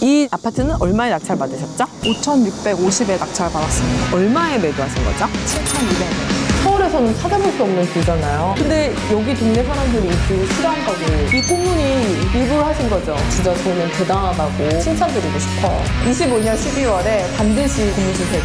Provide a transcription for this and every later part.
이 아파트는 얼마에 낙찰 받으셨죠? 5,650에 낙찰 받았습니다. 얼마에 매도하신 거죠? 7,200에. 서울에서는 찾아볼 수 없는 뷰잖아요. 근데 여기 동네 사람들이 이 뷰를 싫어한다고 이 공문이 일부러 하신 거죠. 진짜 저는 대단하다고 칭찬드리고 싶어요. 25년 12월에 반드시 공문 주세요.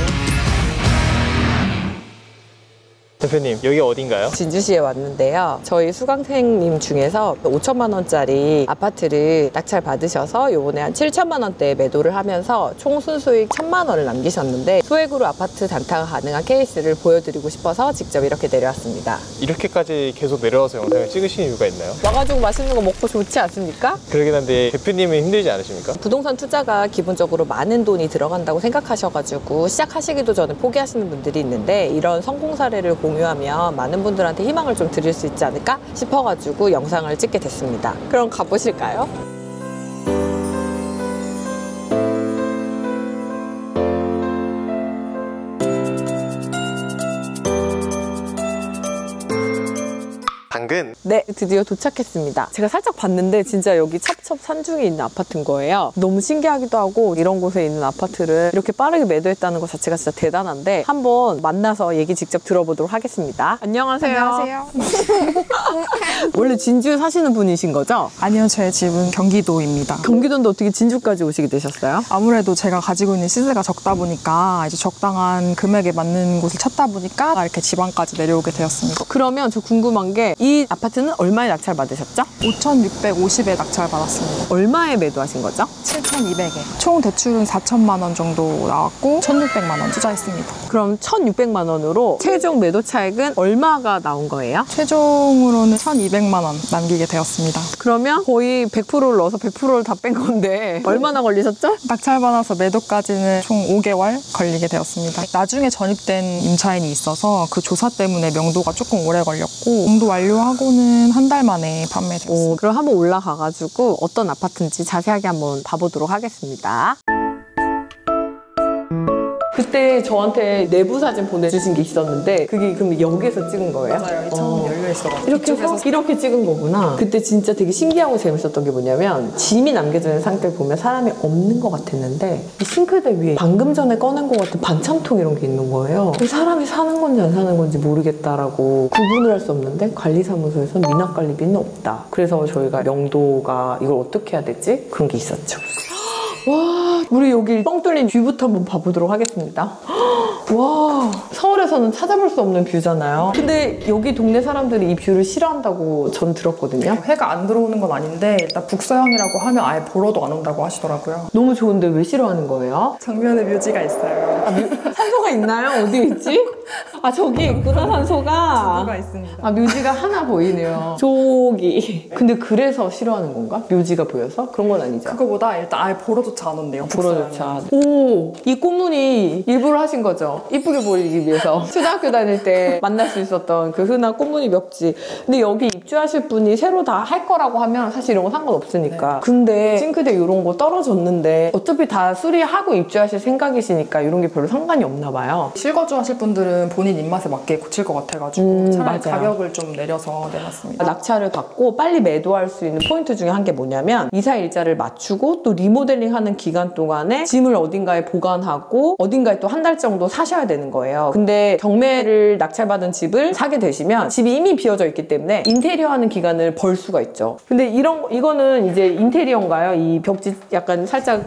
대표님, 여기 어딘가요? 진주시에 왔는데요. 저희 수강생님 중에서 5천만 원짜리 아파트를 낙찰 받으셔서 요번에 한 7천만 원대에 매도를 하면서 총 순수익 1,000만 원을 남기셨는데 소액으로 아파트 단타가 가능한 케이스를 보여드리고 싶어서 직접 이렇게 내려왔습니다. 이렇게까지 계속 내려와서 영상을 찍으시는 이유가 있나요? 와가지고 맛있는 거 먹고 좋지 않습니까? 그러긴 한데 대표님은 힘들지 않으십니까? 부동산 투자가 기본적으로 많은 돈이 들어간다고 생각하셔가지고 시작하시기도 전에 포기하시는 분들이 있는데 이런 성공 사례를 공유하면 많은 분들한테 희망을 좀 드릴 수 있지 않을까 싶어가지고 영상을 찍게 됐습니다. 그럼 가보실까요? 당근? 네, 드디어 도착했습니다. 제가 살짝 봤는데 진짜 여기 첩첩 산중에 있는 아파트인 거예요. 너무 신기하기도 하고 이런 곳에 있는 아파트를 이렇게 빠르게 매도했다는 것 자체가 진짜 대단한데 한번 만나서 얘기 직접 들어보도록 하겠습니다. 안녕하세요. 안녕하세요. 원래 진주에 사시는 분이신 거죠? 아니요, 제 집은 경기도입니다. 경기도인데 어떻게 진주까지 오시게 되셨어요? 아무래도 제가 가지고 있는 시세가 적다 보니까 이제 적당한 금액에 맞는 곳을 찾다 보니까 이렇게 지방까지 내려오게 되었습니다. 그러면 저 궁금한 게 이 아파트는 얼마에 낙찰 받으셨죠? 5,650에 낙찰 받았습니다. 얼마에 매도하신 거죠? 7,200에. 총 대출은 4천만 원 정도 나왔고 1,600만 원 투자했습니다. 그럼 1,600만 원으로 최종 매도 차익은 얼마가 나온 거예요? 최종으로는 1,200만 원 남기게 되었습니다. 그러면 거의 100%를 넣어서 100%를 다 뺀 건데 얼마나 걸리셨죠? 낙찰 받아서 매도까지는 총 5개월 걸리게 되었습니다. 나중에 전입된 임차인이 있어서 그 조사 때문에 명도가 조금 오래 걸렸고 공도 완료하고는 한 달 만에 판매되었습니다. 그럼 한번 올라가가지고 어떤 아파트인지 자세하게 한번 봐보도록 하겠습니다. 그때 저한테 내부 사진 보내주신 게 있었는데 그게 그럼 여기에서 찍은 거예요? 맞아요. 2층 열려 있어가지고 이렇게 해서 이렇게 찍은 거구나. 그때 진짜 되게 신기하고 재밌었던 게 뭐냐면 짐이 남겨져 있는 상태를 보면 사람이 없는 것 같았는데 이 싱크대 위에 방금 전에 꺼낸 것 같은 반찬통 이런 게 있는 거예요. 사람이 사는 건지 안 사는 건지 모르겠다라고 구분을 할 수 없는데 관리사무소에서 미납관리비는 없다. 그래서 저희가 명도가 이걸 어떻게 해야 되지? 그런 게 있었죠. 와, 우리 여기 뻥 뚫린 뷰부터 한번 봐보도록 하겠습니다. 와, 서울에서는 찾아볼 수 없는 뷰잖아요. 근데 여기 동네 사람들이 이 뷰를 싫어한다고 전 들었거든요. 해가 안 들어오는 건 아닌데 일단 북서향이라고 하면 아예 보러도 안 온다고 하시더라고요. 너무 좋은데 왜 싫어하는 거예요? 정면에 묘지가 있어요. 산소가 있나요? 어디 있지? 아, 저기 있구나, 산소가. 묘지가 있습니다. 아, 묘지가 하나 보이네요. 저기. 근데 그래서 싫어하는 건가? 묘지가 보여서? 그런 건 아니죠? 그거보다 일단 아예 보러조차 안 온대요. 보러조차. 오, 이 꽃무늬 일부러 하신 거죠? 이쁘게 보이기 위해서. 초등학교 다닐 때 만날 수 있었던 그 흔한 꽃무늬 벽지. 근데 여기 입주하실 분이 새로 다 할 거라고 하면 사실 이런 거 상관없으니까. 네. 근데 싱크대 이런 거 떨어졌는데 어차피 다 수리하고 입주하실 생각이시니까 이런 게 별로 상관이 없나 봐요. 실거주 하실 분들은 본인 입맛에 맞게 고칠 것 같아가지고 차라리 맞아요. 가격을 좀 내려서 내놨습니다. 낙찰을 받고 빨리 매도할 수 있는 포인트 중에 한 게 뭐냐면 이사 일자를 맞추고 또 리모델링 하는 기간 동안에 짐을 어딘가에 보관하고 어딘가에 또 한 달 정도 사셔야 되는 거예요. 근데 경매를 낙찰받은 집을 사게 되시면 집이 이미 비어져 있기 때문에 인테리어 하는 기간을 벌 수가 있죠. 근데 이거는 이제 인테리어인가요? 이 벽지 약간 살짝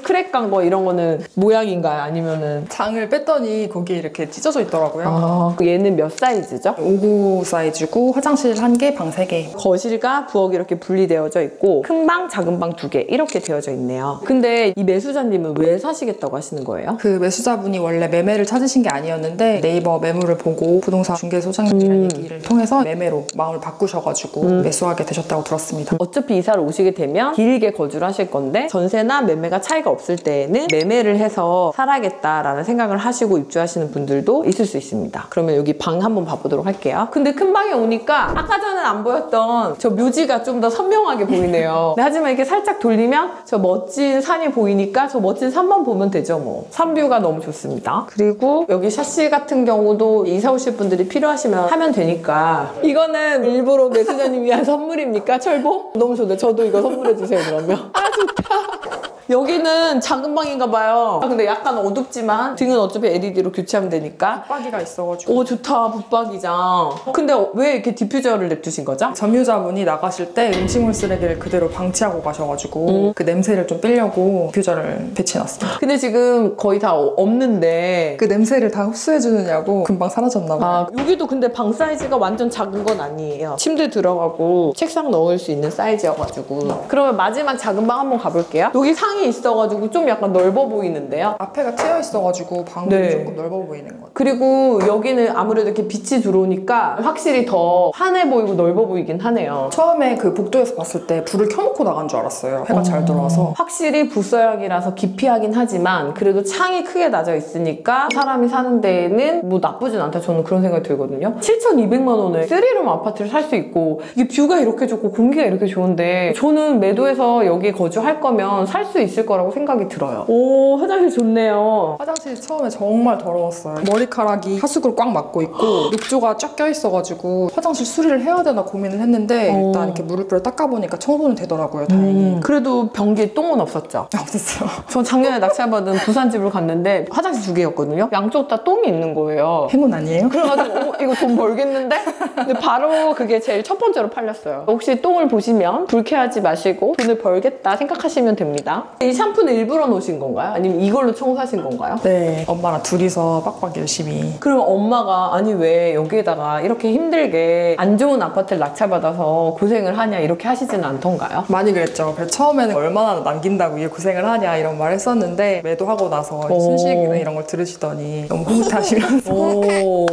크랙 간 거 이런 거는 모양인가요? 아니면은 장을 뺐더니 거기에 이렇게 찢어져 있더라고요. 아, 얘는 몇 사이즈죠? 5구 사이즈고 화장실 1개, 방 3개. 거실과 부엌이 이렇게 분리되어져 있고 큰 방, 작은 방 2개 이렇게 되어져 있네요. 근데 이 매수자님은 왜 사시겠다고 하시는 거예요? 그 매수자분이 원래 매매를 찾으신 게 아니었는데 네이버 매물을 보고 부동산 중개소장님이랑 얘기를 통해서 매매로 마음을 바꾸셔가지고 매수하게 되셨다고 들었습니다. 어차피 이사를 오시게 되면 길게 거주를 하실 건데 전세나 매매가 차이가 없을 때에는 매매를 해서 살아야겠다라는 생각을 하시고 입주하시는 분들도 있을 수 있습니다. 그러면 여기 방 한번 봐보도록 할게요. 근데 큰 방에 오니까 아까 전에 안 보였던 저 묘지가 좀 더 선명하게 보이네요. 하지만 이렇게 살짝 돌리면 저 멋진 산이 보이니까 저 멋진 산만 보면 되죠 뭐. 산뷰가 너무 좋습니다. 그리고 여기 샤시 같은 경우도 이사 오실 분들이 필요하시면 하면 되니까 이거는 일부러 매수자님 위한 선물입니까? 철봉? 너무 좋네. 저도 이거 선물해 주세요 그러면. 아 좋다. 여기는 작은 방인가 봐요. 근데 약간 어둡지만 등은 어차피 LED로 교체하면 되니까. 붙박이가 있어가지고. 오, 좋다. 붙박이장. 근데 왜 이렇게 디퓨저를 냅두신 거죠? 점유자분이 나가실 때 음식물 쓰레기를 그대로 방치하고 가셔가지고 그 냄새를 좀 빼려고 디퓨저를 배치해놨어요. 근데 지금 거의 다 없는데 그 냄새를 다 흡수해주느냐고 금방 사라졌나 봐요. 아, 여기도 근데 방 사이즈가 완전 작은 건 아니에요. 침대 들어가고 책상 넣을 수 있는 사이즈여가지고. 그러면 마지막 작은 방 한번 가볼게요. 여기 상이 있어가지고 좀 약간 넓어 보이는데요. 앞에가 트여 있어가지고 방도 네. 조금 넓어 보이는 것 같아요. 그리고 여기는 아무래도 이렇게 빛이 들어오니까 확실히 더 환해 보이고 넓어 보이긴 하네요. 처음에 그 복도에서 봤을 때 불을 켜놓고 나간 줄 알았어요. 해가 잘 들어와서. 확실히 부서형이라서 기피하긴 하지만 그래도 창이 크게 낮아 있으니까 사람이 사는 데에는 뭐 나쁘진 않다. 저는 그런 생각이 들거든요. 7,200만 원에 3룸 아파트를 살 수 있고 이게 뷰가 이렇게 좋고 공기가 이렇게 좋은데 저는 매도해서 여기에 거주할 거면 살 수 있을 거라고 생각이 들어요. 오, 화장실 좋네요. 화장실이 처음에 정말 더러웠어요. 머리카락이 하수구를 꽉 막고 있고 욕조가 쫙 껴있어가지고 화장실 수리를 해야 되나 고민을 했는데 일단 이렇게 물을 닦아보니까 청소는 되더라고요. 다행히. 그래도 변기에 똥은 없었죠? 없었어요. 전 작년에 낙찰받은 부산집을 갔는데 화장실 2개였거든요. 양쪽 다 똥이 있는 거예요. 행운 아니에요? 그래가지고 이거 돈 벌겠는데? 근데 바로 그게 제일 첫 번째로 팔렸어요. 혹시 똥을 보시면 불쾌하지 마시고 돈을 벌겠다 생각하시면 됩니다. 이 샴푸는 일부러 놓으신 건가요? 아니면 이걸로 청소하신 건가요? 네. 엄마랑 둘이서 빡빡 열심히. 그러면 엄마가 아니 왜 여기에다가 이렇게 힘들게 안 좋은 아파트를 낙찰받아서 고생을 하냐 이렇게 하시지는 않던가요? 많이 그랬죠. 그래서 처음에는 얼마나 남긴다고 얘 고생을 하냐 이런 말 했었는데 매도하고 나서 순식이나 이런 걸 들으시더니 너무 흐뭇하시면서 오.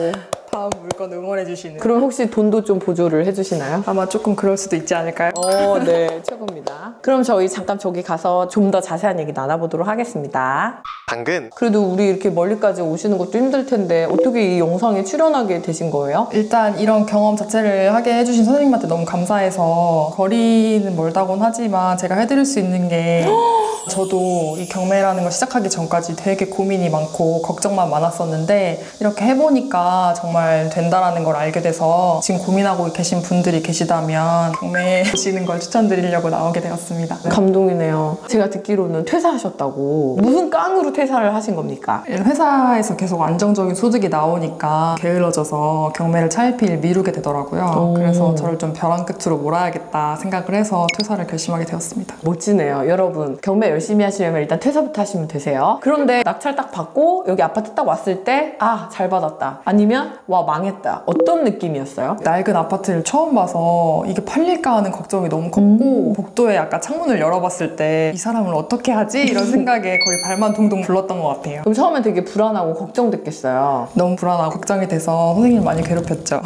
다음 물건 응원해주시는. 그럼 혹시 돈도 좀 보조를 해주시나요? 아마 조금 그럴 수도 있지 않을까요? 네, 최고입니다. 그럼 저희 잠깐 저기 가서 좀 더 자세한 얘기 나눠보도록 하겠습니다. 당근. 그래도 우리 이렇게 멀리까지 오시는 것도 힘들 텐데 어떻게 이 영상에 출연하게 되신 거예요? 일단 이런 경험 자체를 하게 해주신 선생님한테 너무 감사해서 거리는 멀다곤 하지만 제가 해드릴 수 있는 게 저도 이 경매라는 걸 시작하기 전까지 되게 고민이 많고 걱정만 많았었는데 이렇게 해보니까 정말 된다라는 걸 알게 돼서 지금 고민하고 계신 분들이 계시다면 경매 보시는 걸 추천드리려고 나오게 되었습니다. 감동이네요. 제가 듣기로는 퇴사하셨다고. 무슨 깡으로 퇴사를 하신 겁니까? 회사에서 계속 안정적인 소득이 나오니까 게을러져서 경매를 차일피일 미루게 되더라고요. 그래서 저를 좀 벼랑 끝으로 몰아야겠다 생각을 해서 퇴사를 결심하게 되었습니다. 멋지네요. 여러분 경매 열심히 하시려면 일단 퇴사부터 하시면 되세요. 그런데 낙찰 딱 받고 여기 아파트 딱 왔을 때 아, 잘 받았다. 아니면 와, 망했다. 어떤 느낌이었어요? 낡은 아파트를 처음 봐서 이게 팔릴까 하는 걱정이 너무 컸고 복도에 아까 창문을 열어봤을 때 이 사람을 어떻게 하지? 이런 생각에 거의 발만 동동 굴렀던 것 같아요. 그럼 처음에 되게 불안하고 걱정됐겠어요. 너무 불안하고 걱정이 돼서 선생님 많이 괴롭혔죠.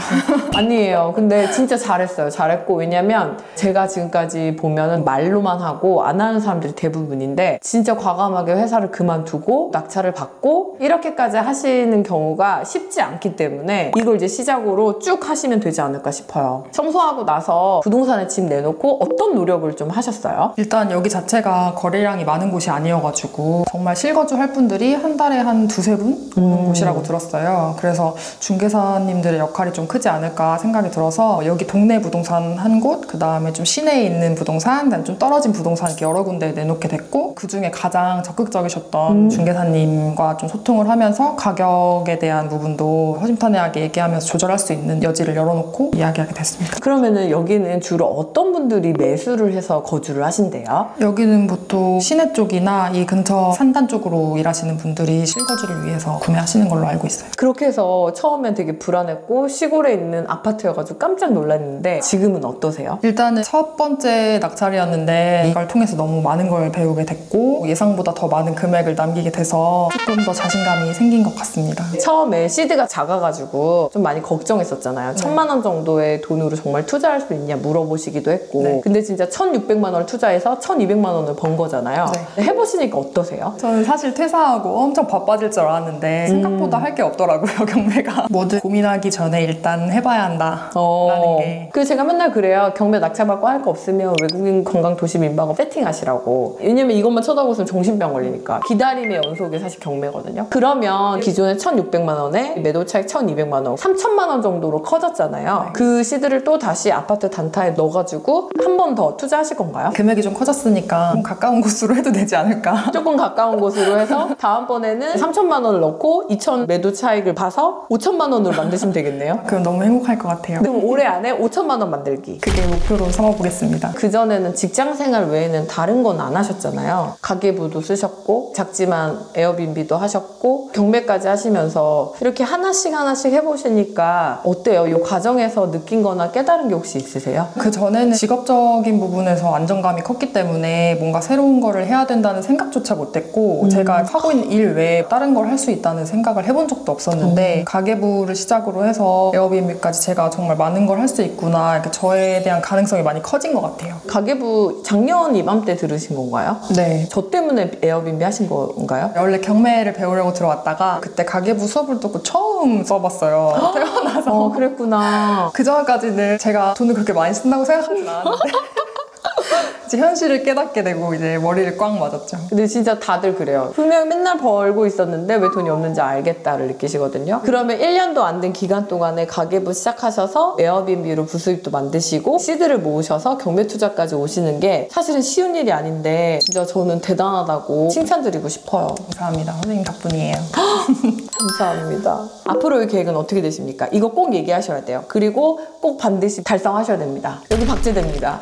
아니에요. 근데 진짜 잘했어요. 잘했고 왜냐면 제가 지금까지 보면은 말로만 하고 안 하는 사람들이 대부분인데 진짜 과감하게 회사를 그만두고 낙찰을 받고 이렇게까지 하시는 경우가 쉽지 않기 때문에 이걸 이제 시작으로 쭉 하시면 되지 않을까 싶어요. 청소하고 나서 부동산에 집 내놓고 어떤 노력을 좀 하셨어요? 일단 여기 자체가 거래량이 많은 곳이 아니어가지고 정말 실거주 할 분들이 한 달에 한 두세 분 오는 곳이라고 들었어요. 그래서 중개사님들의 역할이 좀 크지 않을까 생각이 들어서 여기 동네 부동산 한 곳, 그 다음에 좀 시내에 있는 부동산, 그다음에 좀 떨어진 부동산 이렇게 여러 군데에 내놓게 됐고 그 중에 가장 적극적이셨던 중개사님과 좀 소통을 하면서 가격에 대한 부분도 허심탄회하게 얘기하면서 조절할 수 있는 여지를 열어놓고 이야기하게 됐습니다. 그러면은 여기는 주로 어떤 분들이 매수를 해서 거주를 하신대요? 여기는 보통 시내 쪽이나 이 근처 산단 쪽으로 일하시는 분들이 실거주를 위해서 구매하시는 걸로 알고 있어요. 그렇게 해서 처음엔 되게 불안했고 시골에 있는 아파트여가지고 깜짝 놀랐는데 지금은 어떠세요? 일단은 첫 번째 낙찰이었는데 이걸 통해서 너무 많은 걸 배우게 됐고 예상보다 더 많은 금액을 남기게 돼서 조금 더 자신감이 생긴 것 같습니다. 처음에 시드가 작아가지고 좀 많이 걱정했었잖아요. 1,000만 원 정도의 돈으로 정말 투자할 수 있냐 물어보시기도 했고 네. 근데 진짜 1,600만 원을 투자해서 1,200만 원을 번 거잖아요. 네. 해보시니까 어떠세요? 저는 사실 퇴사하고 엄청 바빠질 줄 알았는데 생각보다 할 게 없더라고요, 경매가. 뭐든 고민하기 전에 일단 해봐야 한다 라는 게. 그래서 제가 맨날 그래요. 경매 낙찰받고 할 거 없으면 외국인 관광도시 민박업 세팅하시라고. 왜냐면 이것만 쳐다보면 정신병 걸리니까. 기다림의 연속이 사실 경매거든요. 그러면 기존에 1,600만 원에 매도 차익 1,200만 2,500만 원, 3천만 원 정도로 커졌잖아요. 그 시드를 또 다시 아파트 단타에 넣어가지고 한 번 더 투자하실 건가요? 금액이 좀 커졌으니까 좀 가까운 곳으로 해도 되지 않을까. 조금 가까운 곳으로 해서 다음번에는 3천만 원을 넣고 2천 매도 차익을 봐서 5천만 원으로 만드시면 되겠네요. 그럼 너무 행복할 것 같아요. 그럼 올해 안에 5천만 원 만들기. 그게 목표로 삼아보겠습니다. 그전에는 직장 생활 외에는 다른 건 안 하셨잖아요. 가계부도 쓰셨고 작지만 에어비앤비도 하셨고 경매까지 하시면서 이렇게 하나씩 해보시니까 어때요? 이 과정에서 느낀 거나 깨달은 게 혹시 있으세요? 그 전에는 직업적인 부분에서 안정감이 컸기 때문에 뭔가 새로운 거를 해야 된다는 생각조차 못했고 제가 하고 있는 일 외에 다른 걸 할 수 있다는 생각을 해본 적도 없었는데 가계부를 시작으로 해서 에어비앤비까지 제가 정말 많은 걸 할 수 있구나, 이렇게 저에 대한 가능성이 많이 커진 것 같아요. 가계부 작년 이맘때 들으신 건가요? 네. 저 때문에 에어비앤비 하신 건가요? 원래 경매를 배우려고 들어왔다가 그때 가계부 수업을 듣고 처음 써봤어요. 태어나서. 그랬구나. 그 전까지는 제가 돈을 그렇게 많이 쓴다고 생각하진 않았는데 이제 현실을 깨닫게 되고 이제 머리를 꽉 맞았죠. 근데 진짜 다들 그래요. 분명히 맨날 벌고 있었는데 왜 돈이 없는지 알겠다를 느끼시거든요. 그러면 1년도 안 된 기간 동안에 가계부 시작하셔서 에어비앤비로 부수입도 만드시고 시드를 모으셔서 경매 투자까지 오시는 게 사실은 쉬운 일이 아닌데 진짜 저는 대단하다고 칭찬드리고 싶어요. 감사합니다. 선생님 덕분이에요. 감사합니다. 앞으로의 계획은 어떻게 되십니까? 이거 꼭 얘기하셔야 돼요. 그리고 꼭 반드시 달성하셔야 됩니다. 여기 박제됩니다.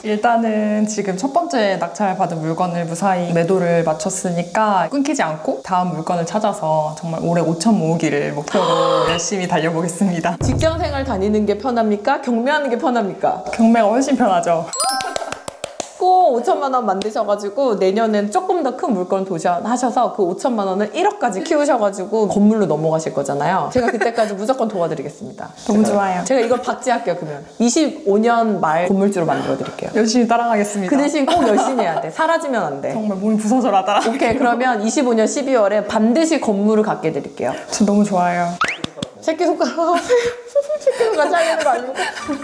일단은 지금 첫 번째 낙찰받은 물건을 무사히 매도를 마쳤으니까 끊기지 않고 다음 물건을 찾아서 정말 올해 5천 모으기를 목표로 열심히 달려보겠습니다. 직장생활 다니는 게 편합니까? 경매하는 게 편합니까? 경매가 훨씬 편하죠. 꼭 5천만 원 만드셔가지고 내년엔 조금 더 큰 물건 도전하셔서 그 5천만 원을 1억까지 키우셔가지고 건물로 넘어가실 거잖아요. 제가 그때까지 무조건 도와드리겠습니다. 너무 좋아요. 제가 이걸 박제할게요. 그러면 25년 말 건물주로 만들어드릴게요. 열심히 따라가겠습니다. 그 대신 꼭 열심히 해야 돼. 사라지면 안 돼. 정말 몸이 부서져라 따라. 오케이, 그러면 25년 12월에 반드시 건물을 갖게 드릴게요. 저 너무 좋아요. 새끼손가락 새끼손가락 잘리는 거 아니고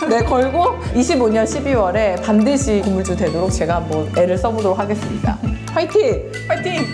네, 걸고 25년 12월에 반드시 건물주 되도록 제가 한번 애를 써보도록 하겠습니다. 화이팅! 파이팅!